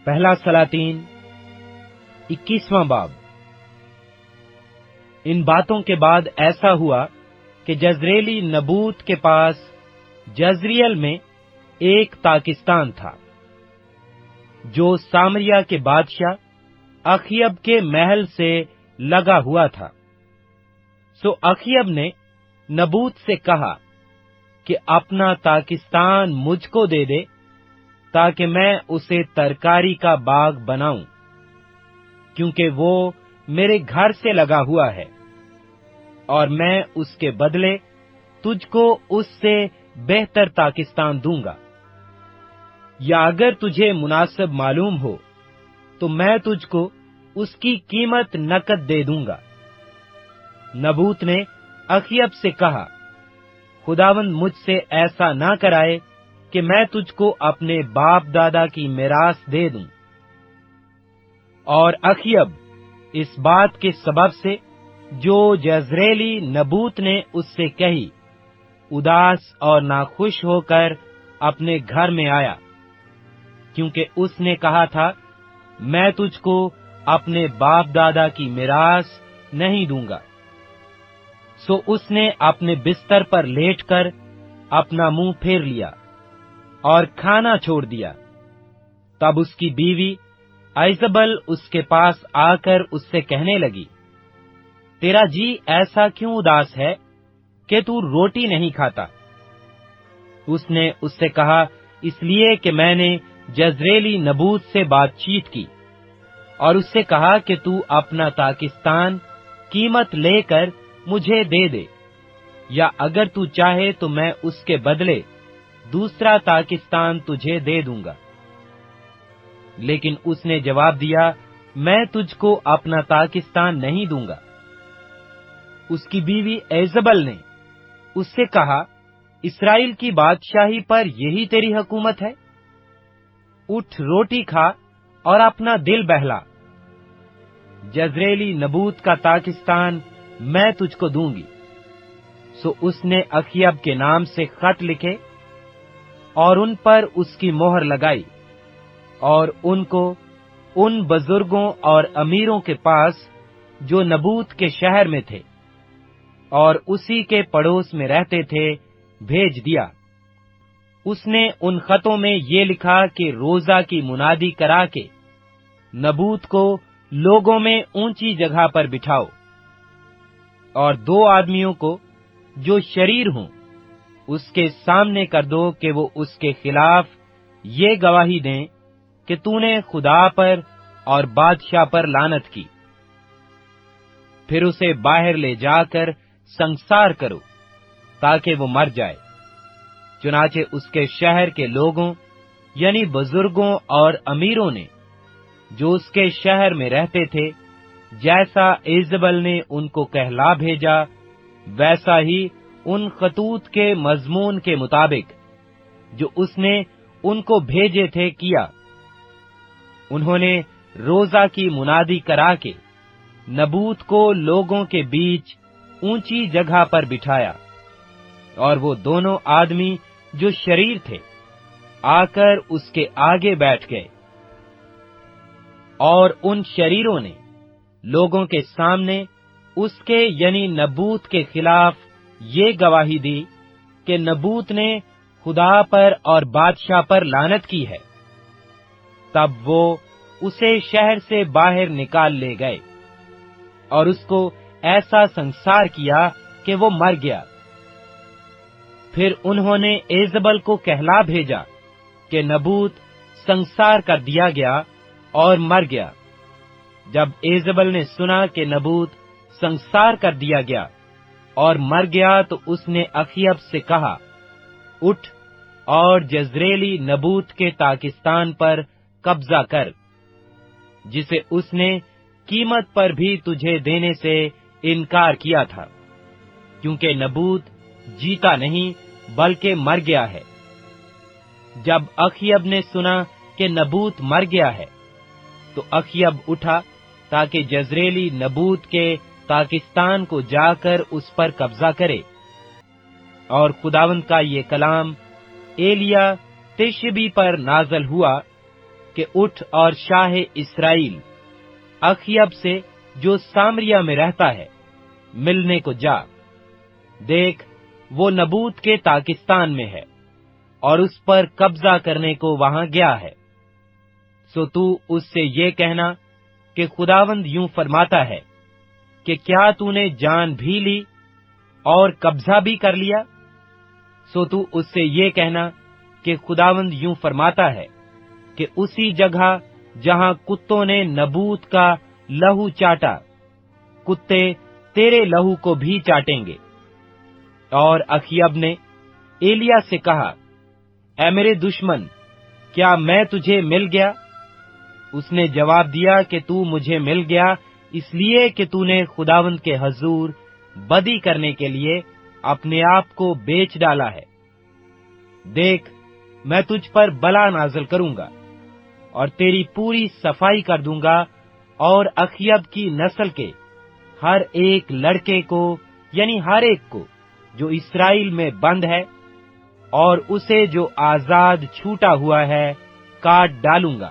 پہلا سلاطین 21واں باب۔ ان باتوں کے بعد ایسا ہوا کہ جزریلی نبوت کے پاس جزریل میں ایک تاکستان تھا جو سامریا کے بادشاہ اخیب کے محل سے لگا ہوا تھا۔ سو اخیب نے نبوت سے کہا کہ اپنا تاکستان مجھ کو دے دے تاکہ میں اسے ترکاری کا باغ بناؤں، کیونکہ وہ میرے گھر سے لگا ہوا ہے، اور میں اس کے بدلے تجھ کو اس سے بہتر تاکستان دوں گا، یا اگر تجھے مناسب معلوم ہو تو میں تجھ کو اس کی قیمت نقد دے دوں گا۔ نبوت نے اخیب سے کہا، خداوند مجھ سے ایسا نہ کرائے کہ میں تجھ کو اپنے باپ دادا کی میراث دے دوں۔ اور اخیب اس بات کے سبب سے جو جزریلی نبوت نے اس سے کہی اداس اور ناخوش ہو کر اپنے گھر میں آیا، کیونکہ اس نے کہا تھا میں تجھ کو اپنے باپ دادا کی میراث نہیں دوں گا۔ سو اس نے اپنے بستر پر لیٹ کر اپنا منہ پھیر لیا اور کھانا چھوڑ دیا۔ تب اس کی بیوی ایزبل اس کے پاس آ کر اس سے کہنے لگی، تیرا جی ایسا کیوں اداس ہے کہ تو روٹی نہیں کھاتا؟ اس نے اس سے کہا، اس لیے کہ میں نے جزریلی نبوت سے بات چیت کی اور اس سے کہا کہ تو اپنا تاکستان قیمت لے کر مجھے دے دے، یا اگر تو چاہے تو میں اس کے بدلے دوسرا تاکستان تجھے دے دوں گا۔ لیکن اس نے جواب دیا، میں تجھ کو اپنا تاکستان نہیں دوں گا۔ اس کی بیوی ایزبل نے اس سے کہا، اسرائیل کی بادشاہی پر یہی تیری حکومت ہے؟ اٹھ روٹی کھا اور اپنا دل بہلا۔ جزریلی نبوت کا تاکستان میں تجھ کو دوں گی۔ سو اس نے اخیب کے نام سے خط لکھے اور ان پر اس کی مہر لگائی، اور ان کو ان بزرگوں اور امیروں کے پاس جو نبوت کے شہر میں تھے اور اسی کے پڑوس میں رہتے تھے بھیج دیا۔ اس نے ان خطوں میں یہ لکھا کہ روزہ کی منادی کرا کے نبوت کو لوگوں میں اونچی جگہ پر بٹھاؤ، اور 2 آدمیوں کو جو شریر ہوں اس کے سامنے کر دو کہ وہ اس کے خلاف یہ گواہی دیں کہ تو نے خدا پر اور بادشاہ پر لعنت کی۔ پھر اسے باہر لے جا کر سنسار کرو تاکہ وہ مر جائے۔ چنانچہ اس کے شہر کے لوگوں یعنی بزرگوں اور امیروں نے جو اس کے شہر میں رہتے تھے، جیسا ایزبل نے ان کو کہلا بھیجا ویسا ہی ان خطوط کے مضمون کے مطابق جو اس نے ان کو بھیجے تھے کیا۔ انہوں نے روزہ کی منادی کرا کے نبوت کو لوگوں کے بیچ اونچی جگہ پر بٹھایا، اور وہ دونوں آدمی جو شریر تھے آ کر اس کے آگے بیٹھ گئے، اور ان شریروں نے لوگوں کے سامنے اس کے یعنی نبوت کے خلاف یہ گواہی دی کہ نبوت نے خدا پر اور بادشاہ پر لعنت کی ہے۔ تب وہ اسے شہر سے باہر نکال لے گئے اور اس کو ایسا سنسار کیا کہ وہ مر گیا۔ پھر انہوں نے ایزبل کو کہلا بھیجا کہ نبوت سنسار کر دیا گیا اور مر گیا۔ جب ایزبل نے سنا کہ نبوت سنسار کر دیا گیا اور مر گیا تو اس نے اخیب سے کہا، اٹھ اور جزریلی نبوت کے تاکستان پر قبضہ کر، جسے اس نے قیمت پر بھی تجھے دینے سے انکار کیا تھا، کیونکہ نبوت جیتا نہیں بلکہ مر گیا ہے۔ جب اخیب نے سنا کہ نبوت مر گیا ہے تو اخیب اٹھا تاکہ جزریلی نبوت کے پاکستان کو جا کر اس پر قبضہ کرے۔ اور خداوند کا یہ کلام ایلیا تشبی پر نازل ہوا کہ اٹھ اور شاہ اسرائیل اخیب سے جو سامریا میں رہتا ہے ملنے کو جا۔ دیکھ، وہ نبوت کے تاکستان میں ہے اور اس پر قبضہ کرنے کو وہاں گیا ہے۔ سو تو اس سے یہ کہنا کہ خداوند یوں فرماتا ہے کہ کیا تو نے جان بھی لی اور قبضہ بھی کر لیا؟ سو تو اس سے یہ کہنا کہ خداوند یوں فرماتا ہے کہ اسی جگہ جہاں کتوں نے نبوت کا لہو چاٹا، کتے تیرے لہو کو بھی چاٹیں گے۔ اور اخیب نے ایلیا سے کہا، اے میرے دشمن، کیا میں تجھے مل گیا؟ اس نے جواب دیا کہ تو مجھے مل گیا اس لیے کہ تو نے خداوند کے حضور بدی کرنے کے لیے اپنے آپ کو بیچ ڈالا ہے۔ دیکھ، میں تجھ پر بلا نازل کروں گا اور تیری پوری صفائی کر دوں گا، اور اخیب کی نسل کے ہر ایک لڑکے کو، یعنی ہر ایک کو جو اسرائیل میں بند ہے، اور اسے جو آزاد چھوٹا ہوا ہے، کاٹ ڈالوں گا۔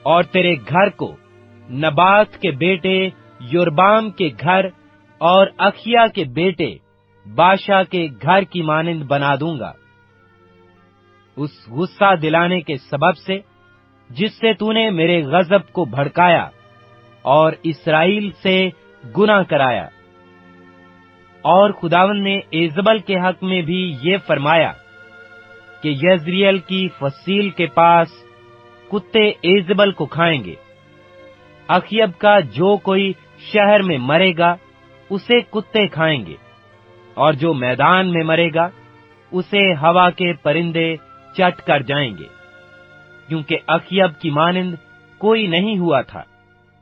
اور تیرے گھر کو نبات کے بیٹے یوربام کے گھر اور اخیا کے بیٹے باشا کے گھر کی مانند بنا دوں گا، اس غصہ دلانے کے سبب سے جس سے تو نے میرے غضب کو بھڑکایا اور اسرائیل سے گناہ کرایا۔ اور خداوند نے ایزبل کے حق میں بھی یہ فرمایا کہ یزریل کی فصیل کے پاس کتے ایزبل کو کھائیں گے۔ اخیب کا جو کوئی شہر میں مرے گا اسے کتے کھائیں گے، اور جو میدان میں مرے گا اسے ہوا کے پرندے چٹ کر جائیں گے، کیونکہ اخیب کی مانند کوئی نہیں ہوا تھا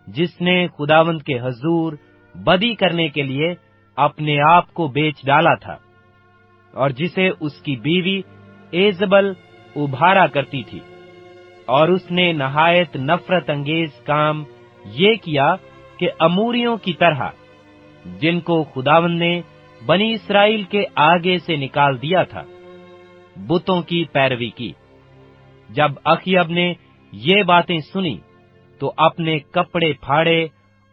جس نے خداوند کے حضور بدی کرنے کے لیے اپنے آپ کو بیچ ڈالا تھا، اور جسے اس کی بیوی ایزبل ابھارا کرتی تھی۔ اور اس نے نہایت نفرت انگیز کام یہ کیا کہ اموریوں کی طرح جن کو خداوند نے بنی اسرائیل کے آگے سے نکال دیا تھا، بتوں کی پیروی کی۔ جب اخیب نے یہ باتیں سنی تو اپنے کپڑے پھاڑے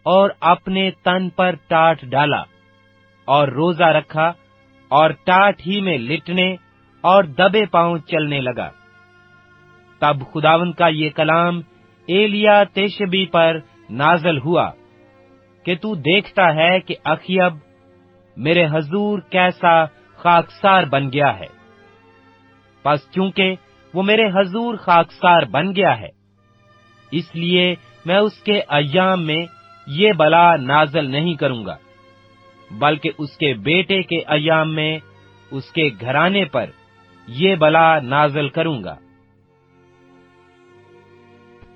اور اپنے تن پر ٹاٹ ڈالا اور روزہ رکھا، اور ٹاٹ ہی میں لٹنے اور دبے پاؤں چلنے لگا۔ تب خداوند کا یہ کلام ایلیا تشبی پر نازل ہوا کہ تو دیکھتا ہے کہ اخیب میرے حضور کیسا خاکسار بن گیا ہے۔ پس چونکہ وہ میرے حضور خاکسار بن گیا ہے، اس لیے میں اس کے ایام میں یہ بلا نازل نہیں کروں گا، بلکہ اس کے بیٹے کے ایام میں اس کے گھرانے پر یہ بلا نازل کروں گا۔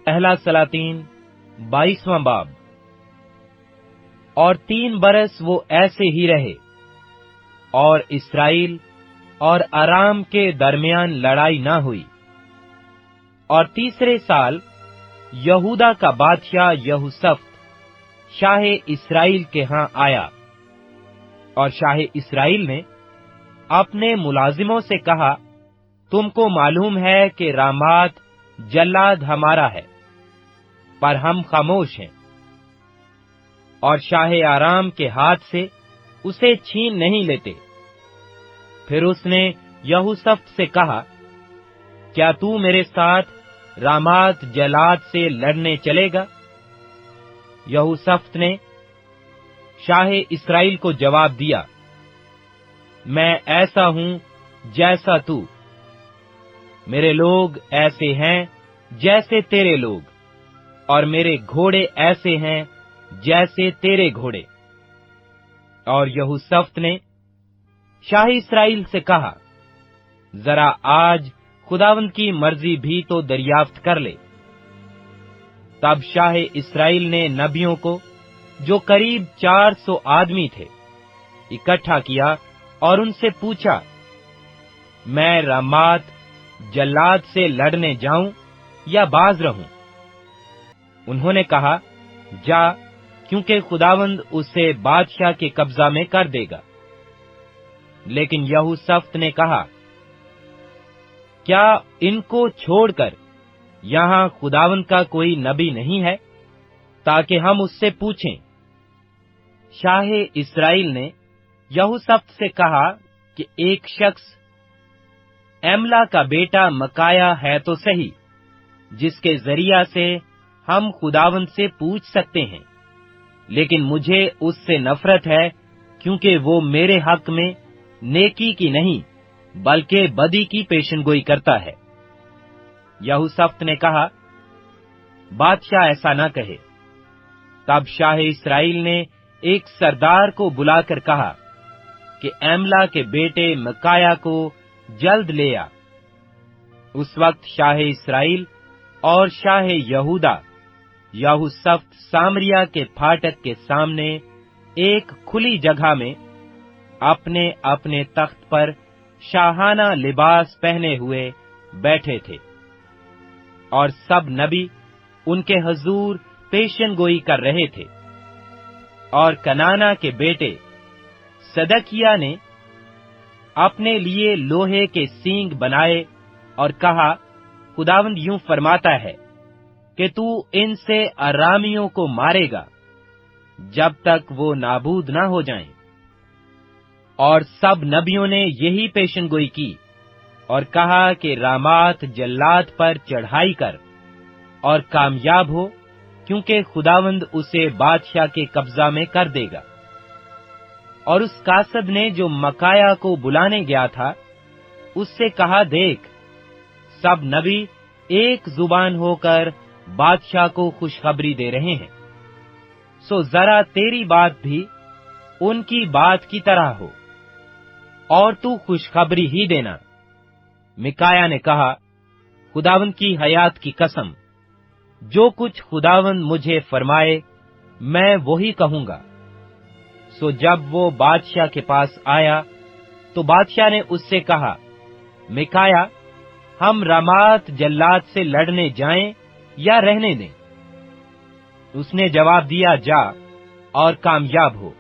پہلا سلاطین 22واں باب۔ اور 3 برس وہ ایسے ہی رہے، اور اسرائیل اور ارام کے درمیان لڑائی نہ ہوئی۔ اور تیسرے سال یہودا کا بادشاہ یہوشافط شاہ اسرائیل کے ہاں آیا، اور شاہ اسرائیل نے اپنے ملازموں سے کہا، تم کو معلوم ہے کہ رامات جلاد ہمارا ہے، پر ہم خاموش ہیں، اور شاہ آرام کے ہاتھ سے اسے چھین نہیں لیتے۔ پھر اس نے یہوشافط سے کہا، کیا تو میرے ساتھ رامات جلاد سے لڑنے چلے گا؟ یہوشافط نے شاہ اسرائیل کو جواب دیا، میں ایسا ہوں جیسا تو، میرے لوگ ایسے ہیں جیسے تیرے لوگ، اور میرے گھوڑے ایسے ہیں جیسے تیرے گھوڑے۔ اور یہوشافط نے شاہ اسرائیل سے کہا، ذرا آج خداوند کی مرضی بھی تو دریافت کر لے۔ تب شاہ اسرائیل نے نبیوں کو، جو قریب 400 آدمی تھے، اکٹھا کیا اور ان سے پوچھا، میں رامات جلاد سے لڑنے جاؤں یا باز رہوں؟ انہوں نے کہا، جا، کیونکہ خداوند اسے بادشاہ کے قبضہ میں کر دے گا۔ لیکن یہوشافط نے کہا، کیا ان کو چھوڑ کر یہاں خداوند کا کوئی نبی نہیں ہے تاکہ ہم اس سے پوچھیں؟ شاہ اسرائیل نے یہوشافط سے کہا کہ ایک شخص ایملا کا بیٹا مکایا ہے تو صحیح، جس کے ذریعہ سے ہم خداوند سے پوچھ سکتے ہیں، لیکن مجھے اس سے نفرت ہے، کیونکہ وہ میرے حق میں نیکی کی نہیں بلکہ بدی کی پیشن گوئی کرتا ہے۔ یہوشافط نے کہا، بادشاہ ایسا نہ کہے۔ تب شاہ اسرائیل نے ایک سردار کو بلا کر کہا کہ ایملا کے بیٹے مکایا کو جلد لے آ۔ اس وقت شاہ اسرائیل اور شاہ یہودا یہوشافط سامریا کے پھاٹک کے سامنے ایک کھلی جگہ میں اپنے اپنے تخت پر شاہانہ لباس پہنے ہوئے بیٹھے تھے، اور سب نبی ان کے حضور پیشن گوئی کر رہے تھے۔ اور کنانا کے بیٹے صدقیہ نے اپنے لیے لوہے کے سینگ بنائے اور کہا، خداوند یوں فرماتا ہے کہ تو ان سے ارامیوں کو مارے گا جب تک وہ نابود نہ ہو جائیں۔ اور سب نبیوں نے یہی پیشن گوئی کی اور کہا کہ رامات جلاد پر چڑھائی کر اور کامیاب ہو، کیونکہ خداوند اسے بادشاہ کے قبضہ میں کر دے گا۔ اور اس کاسب نے جو مکایا کو بلانے گیا تھا اس سے کہا، دیکھ، سب نبی ایک زبان ہو کر بادشاہ کو خوشخبری دے رہے ہیں، سو ذرا تیری بات بھی ان کی بات کی طرح ہو، اور تو خوشخبری ہی دینا۔ مکایا نے کہا، خداوند کی حیات کی قسم، جو کچھ خداوند مجھے فرمائے میں وہی کہوں گا۔ سو جب وہ بادشاہ کے پاس آیا تو بادشاہ نے اس سے کہا، مکایا، ہم رامات جلاد سے لڑنے جائیں یا رہنے دیں؟ اس نے جواب دیا، جا اور کامیاب ہو،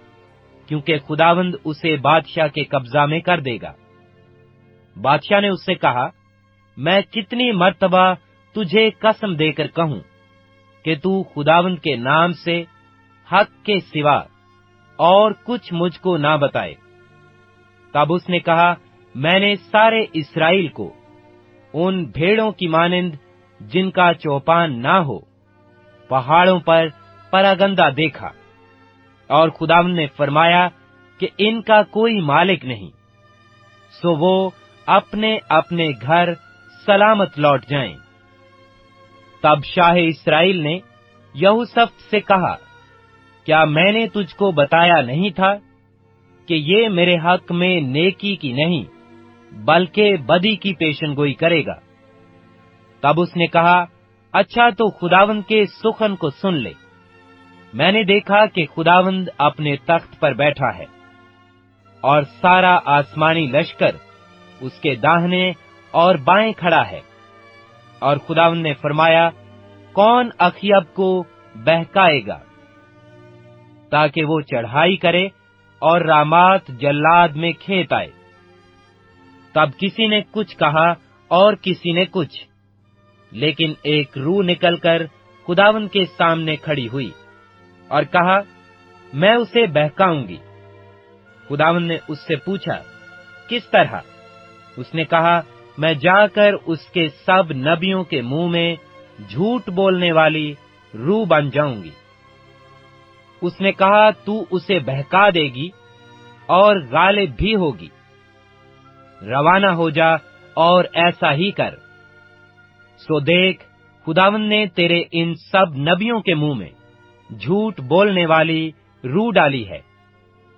کیونکہ خداوند اسے بادشاہ کے قبضہ میں کر دے گا۔ بادشاہ نے اس سے کہا، میں کتنی مرتبہ تجھے قسم دے کر کہوں کہ تو خداوند کے نام سے حق کے سوا اور کچھ مجھ کو نہ بتائے۔ تب اس نے کہا، میں نے سارے اسرائیل کو ان بھیڑوں کی مانند جن کا چوپان نہ ہو پہاڑوں پر پراگندہ دیکھا، اور خداوند نے فرمایا کہ ان کا کوئی مالک نہیں، سو وہ اپنے اپنے گھر سلامت لوٹ جائیں۔ تب شاہ اسرائیل نے یہوشافط سے کہا، کیا میں نے تجھ کو بتایا نہیں تھا کہ یہ میرے حق میں نیکی کی نہیں بلکہ بدی کی پیشن گوئی کرے گا؟ تب اس نے کہا، اچھا تو خداوند کے سخن کو سن لے۔ میں نے دیکھا کہ خداوند اپنے تخت پر بیٹھا ہے، اور سارا آسمانی لشکر اس کے داہنے اور بائیں کھڑا ہے۔ اور خداوند نے فرمایا، کون اخیب کو بہکائے گا تاکہ وہ چڑھائی کرے اور رامات جلاد میں کھیت آئے؟ تب کسی نے کچھ کہا اور کسی نے کچھ، لیکن ایک روح نکل کر خداوند کے سامنے کھڑی ہوئی اور کہا، میں اسے بہکاؤں گی۔ خداوند نے اس سے پوچھا، کس طرح؟ اس نے کہا، میں جا کر اس کے سب نبیوں کے منہ میں جھوٹ بولنے والی روح بن جاؤں گی۔ اس نے کہا، تو اسے بہکا دے گی اور غالب بھی ہوگی۔ روانہ ہو جا اور ایسا ہی کر۔ سو دیکھ، خداوند نے تیرے ان سب نبیوں کے منہ میں جھوٹ بولنے والی روح ڈالی ہے،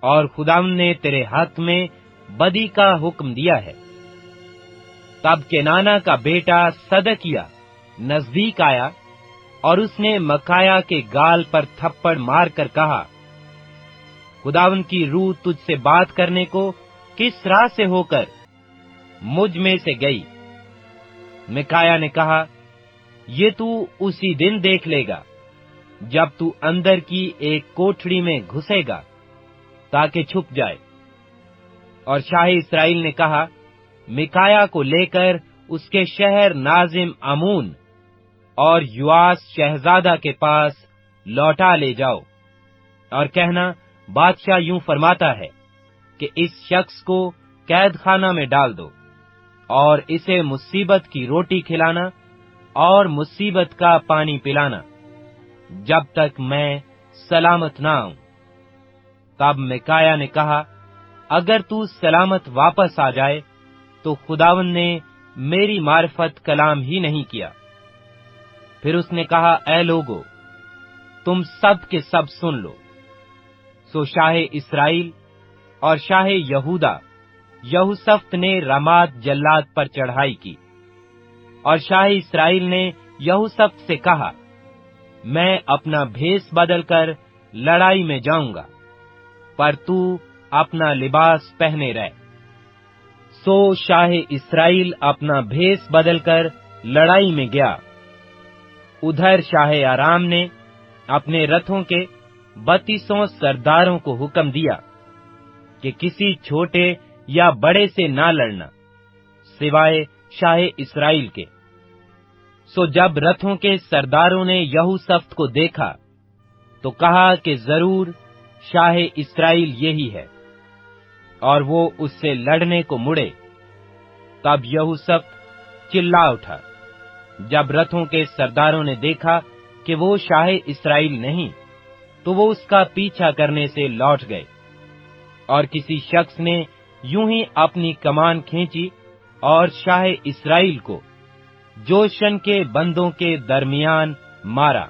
اور خداوند نے تیرے حق میں بدی کا حکم دیا ہے۔ تب کنانا کا بیٹا صدقیہ نزدیک آیا اور اس نے مکایا کے گال پر تھپڑ مار کر کہا، خداوند کی روح تجھ سے بات کرنے کو کس راہ سے ہو کر مجھ میں سے گئی؟ مکایا نے کہا، یہ تو اسی دن دیکھ لے گا جب تو اندر کی ایک کوٹھڑی میں گھسے گا تاکہ چھپ جائے۔ اور شاہ اسرائیل نے کہا، مکایا کو لے کر اس کے شہر نازم امون اور یواس شہزادہ کے پاس لوٹا لے جاؤ، اور کہنا بادشاہ یوں فرماتا ہے کہ اس شخص کو قید خانہ میں ڈال دو، اور اسے مصیبت کی روٹی کھلانا اور مصیبت کا پانی پلانا، جب تک میں سلامت نہ آؤں۔ تب میکایا نے کہا، اگر تو سلامت واپس آ جائے تو خداوند نے میری معرفت کلام ہی نہیں کیا۔ پھر اس نے کہا، اے لوگو، تم سب کے سب سن لو۔ سو شاہ اسرائیل اور شاہ یہودا یہوشافط نے رمات جلاد پر چڑھائی کی، اور شاہ اسرائیل نے یہوشافط سے کہا، میں اپنا بھیس بدل کر لڑائی میں جاؤں گا، پر تو اپنا لباس پہنے رہ۔ سو شاہ اسرائیل اپنا بھیس بدل کر لڑائی میں گیا۔ ادھر شاہ آرام نے اپنے رتھوں کے 32 سرداروں کو حکم دیا کہ کسی چھوٹے یا بڑے سے نہ لڑنا، سوائے شاہ اسرائیل کے۔ سو جب رتھوں کے سرداروں نے یہوشافط کو دیکھا تو کہا کہ ضرور شاہ اسرائیل یہی ہے، اور وہ اس سے لڑنے کو مڑے۔ تب یہوشافط چلا اٹھا۔ جب رتھوں کے سرداروں نے دیکھا کہ وہ شاہ اسرائیل نہیں، تو وہ اس کا پیچھا کرنے سے لوٹ گئے، اور کسی شخص نے یوں ہی اپنی کمان کھینچی اور شاہ اسرائیل کو جوشن کے بندوں کے درمیان مارا۔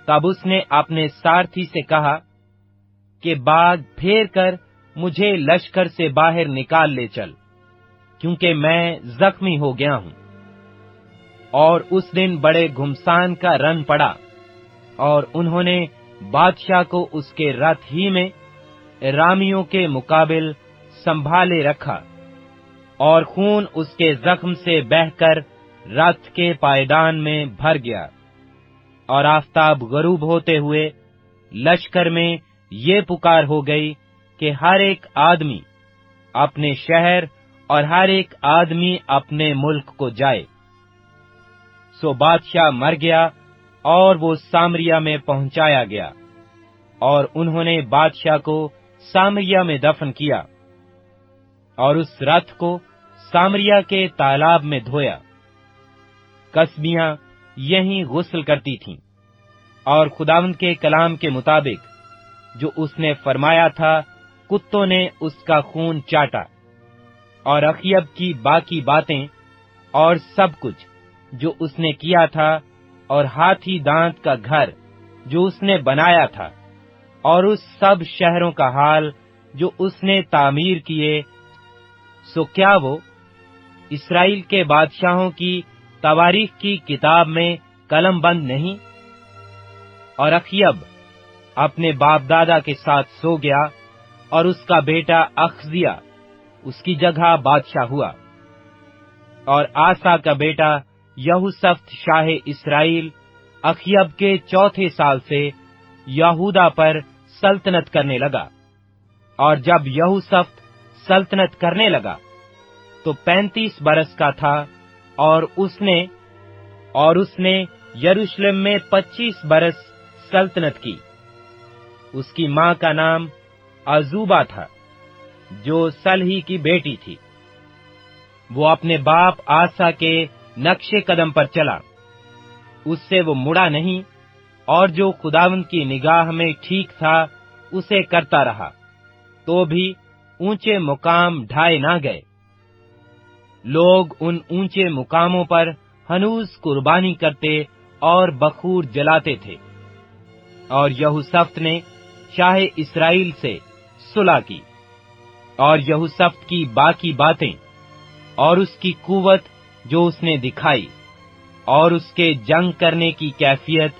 تب اس نے اپنے سارتھی سے کہا کہ باغ پھیر کر مجھے لشکر سے باہر نکال لے چل، کیونکہ میں زخمی ہو گیا ہوں۔ اور اس دن بڑے گھمسان کا رن پڑا، اور انہوں نے بادشاہ کو اس کے رتھ ہی میں رامیوں کے مقابل سنبھالے رکھا، اور خون اس کے زخم سے بہہ کر رتھ کے پائیدان میں بھر گیا۔ اور آفتاب غروب ہوتے ہوئے لشکر میں یہ پکار ہو گئی کہ ہر ایک آدمی اپنے شہر اور ہر ایک آدمی اپنے ملک کو جائے۔ سو بادشاہ مر گیا اور وہ سامریا میں پہنچایا گیا، اور انہوں نے بادشاہ کو سامریا میں دفن کیا، اور اس رتھ کو سامریا کے تالاب میں دھویا۔ کسبیاں یہیں غسل کرتی تھیں، اور خداوند کے کلام کے مطابق جو اس نے فرمایا تھا، کتوں نے اس کا خون چاٹا۔ اور اخیب کی باقی باتیں اور سب کچھ جو اس نے کیا تھا، اور ہاتھی دانت کا گھر جو اس نے بنایا تھا، اور اس سب شہروں کا حال جو اس نے تعمیر کیے، سو کیا وہ اسرائیل کے بادشاہوں کی تواریخ کی کتاب میں قلم بند نہیں؟ اور اخیب اپنے باپ دادا کے ساتھ سو گیا، اور اس کا بیٹا اخزیہ اس کی جگہ بادشاہ ہوا۔ اور آسا کا بیٹا یہوشافط شاہ اسرائیل اخیب کے 4 سال سے یہودا پر سلطنت کرنے لگا۔ اور جب یہوشافط سلطنت کرنے لگا تو 35 برس کا تھا، اور اس نے یروشلم میں 25 برس سلطنت کی۔ اس کی ماں کا نام عزوبہ تھا، جو سلہی کی بیٹی تھی۔ وہ اپنے باپ آسا کے نقش قدم پر چلا، اس سے وہ مڑا نہیں، اور جو خداوند کی نگاہ میں ٹھیک تھا اسے کرتا رہا، تو بھی اونچے مقام ڈھائے نہ گئے۔ لوگ ان اونچے مقاموں پر ہنوز قربانی کرتے اور بخور جلاتے تھے۔ اور یہوشافط نے شاہ اسرائیل سے صلح کی، اور یہوشافط کی باقی باتیں اور اس کی قوت جو اس نے دکھائی، اور اس کے جنگ کرنے کی کیفیت،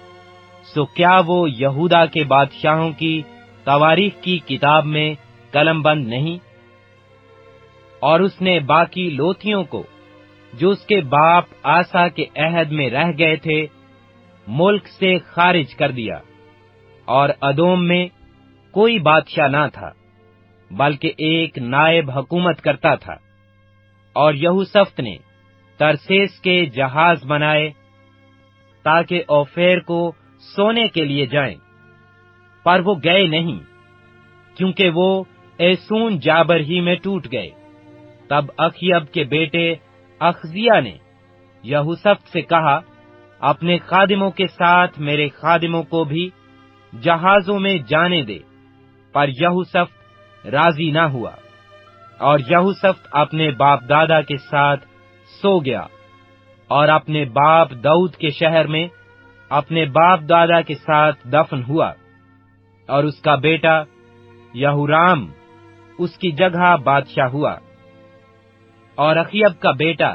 سو کیا وہ یہودا کے بادشاہوں کی تواریخ کی کتاب میں قلم بند نہیں؟ اور اس نے باقی لوتھیوں کو جو اس کے باپ آسا کے عہد میں رہ گئے تھے ملک سے خارج کر دیا، اور ادوم میں کوئی بادشاہ نہ تھا بلکہ ایک نائب حکومت کرتا تھا۔ اور یہوشافط نے ترسیس کے جہاز بنائے تاکہ اوفیر کو سونے کے لیے جائیں، پر وہ گئے نہیں، کیونکہ وہ ایسون جابر ہی میں ٹوٹ گئے۔ تب اخیب کے بیٹے اخزیہ نے یہوشافط سے کہا، اپنے خادموں کے ساتھ میرے خادموں کو بھی جہازوں میں جانے دے، پر یہوشافط راضی نہ ہوا، اور یہوشافط اپنے باپ دادا کے ساتھ سو گیا، اور اپنے باپ داؤد کے شہر میں اپنے باپ دادا کے ساتھ دفن ہوا، اور اس کا بیٹا یہورام اس کی جگہ بادشاہ ہوا۔ اور اخیب کا بیٹا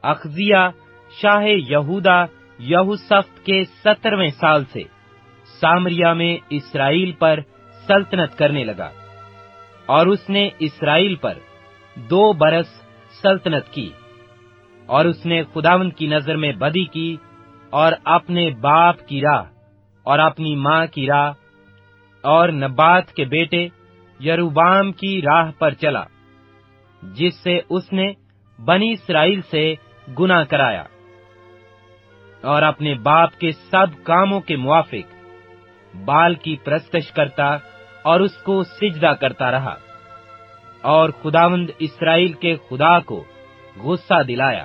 اخزیہ شاہ یہودا یہوشافط کے 17ویں سال سے سامریا میں اسرائیل پر سلطنت کرنے لگا، اور اس نے اسرائیل پر 2 برس سلطنت کی، اور اس نے خداوند کی نظر میں بدی کی، اور اپنے باپ کی راہ اور اپنی ماں کی راہ اور نبات کے بیٹے یروبام کی راہ پر چلا، جس سے اس نے بنی اسرائیل سے گناہ کرایا، اور اپنے باپ کے سب کاموں کے موافق بال کی پرستش کرتا اور اس کو سجدہ کرتا رہا، اور خداوند اسرائیل کے خدا کو غصہ دلایا۔